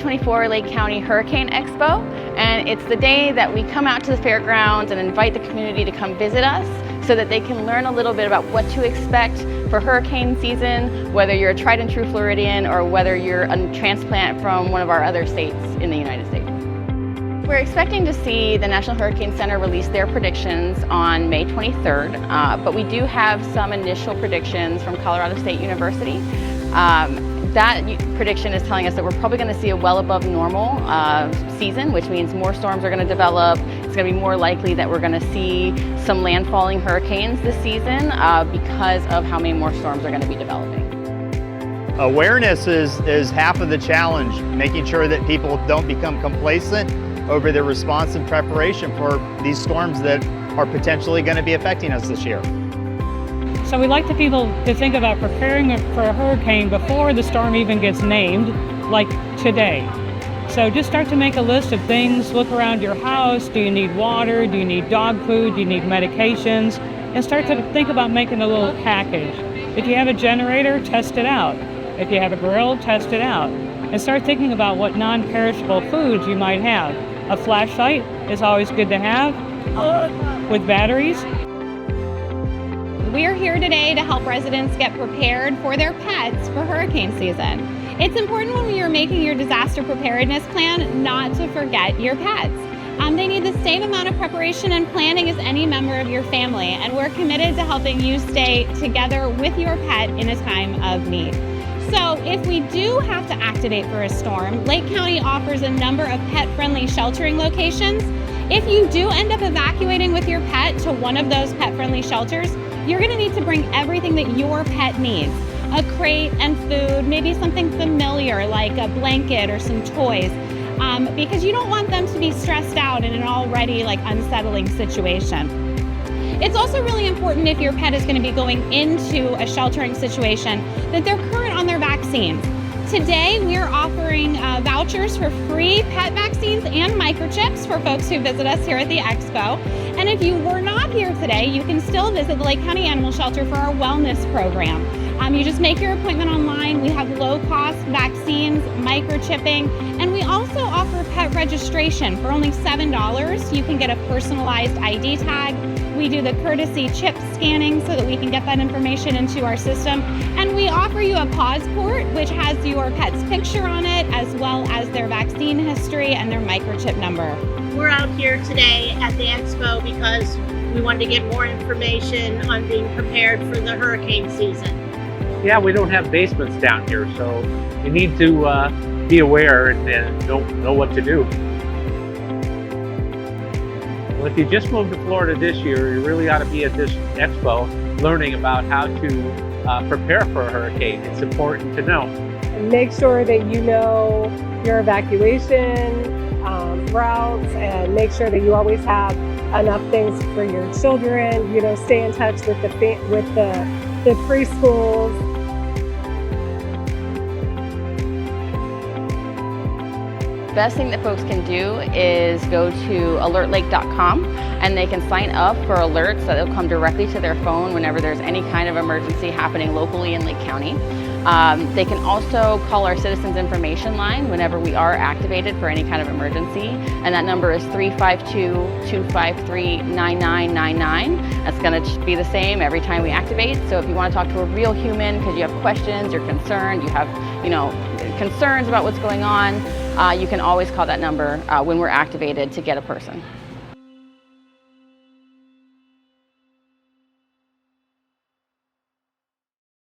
2024 Lake County Hurricane Expo, and it's the day that we come out to the fairgrounds and invite the community to come visit us so that they can learn a little bit about what to expect for hurricane season, whether you're a tried and true Floridian or whether you're a transplant from one of our other states in the United States. We're expecting to see the National Hurricane Center release their predictions on May 23rd, but we do have some initial predictions from Colorado State University. That prediction is telling us that we're probably going to see a well above normal season, which means more storms are going to develop. It's going to be more likely that we're going to see some landfalling hurricanes this season because of how many more storms are going to be developing. Awareness is half of the challenge, making sure that people don't become complacent over their response and preparation for these storms that are potentially going to be affecting us this year. So we like the people to think about preparing for a hurricane before the storm even gets named, like today. So just start to make a list of things, look around your house. Do you need water? Do you need dog food? Do you need medications? And start to think about making a little package. If you have a generator, test it out. If you have a grill, test it out. And start thinking about what non-perishable foods you might have. A flashlight is always good to have with batteries. We're here today to help residents get prepared for their pets for hurricane season. It's important when you're making your disaster preparedness plan not to forget your pets. They need the same amount of preparation and planning as any member of your family, and we're committed to helping you stay together with your pet in a time of need. So if we do have to activate for a storm, Lake County offers a number of pet-friendly sheltering locations. If you do end up evacuating with your pet to one of those pet-friendly shelters, you're going to need to bring everything that your pet needs. A crate and food, maybe something familiar like a blanket or some toys, because you don't want them to be stressed out in an already unsettling situation. It's also really important, if your pet is going to be going into a sheltering situation, that they're current on their vaccines. Today, we're offering vouchers for free pet vaccines and microchips for folks who visit us here at the Expo. And if you were not here today, you can still visit the Lake County Animal Shelter for our wellness program. You just make your appointment online. We have low-cost vaccines, microchipping, and we also offer pet registration for only $7. You can get a personalized ID tag. We do the courtesy chip scanning so that we can get that information into our system. And we offer you a pause port, which has your pet's picture on it, as well as their vaccine history and their microchip number. We're out here today at the Expo because we wanted to get more information on being prepared for the hurricane season. Yeah, we don't have basements down here, so you need to be aware and know what to do. Well, if you just moved to Florida this year, you really ought to be at this Expo learning about how to prepare for a hurricane. It's important to know. Make sure that you know your evacuation routes, and make sure that you always have enough things for your children. Stay in touch with the preschools. Best thing that folks can do is go to alertlake.com and they can sign up for alerts that will come directly to their phone whenever there's any kind of emergency happening locally in Lake County. They can also call our Citizens Information Line whenever we are activated for any kind of emergency, and that number is 352-253-9999. That's going to be the same every time we activate. So if you want to talk to a real human because you have questions, you're concerned, you have concerns about what's going on, you can always call that number when we're activated to get a person.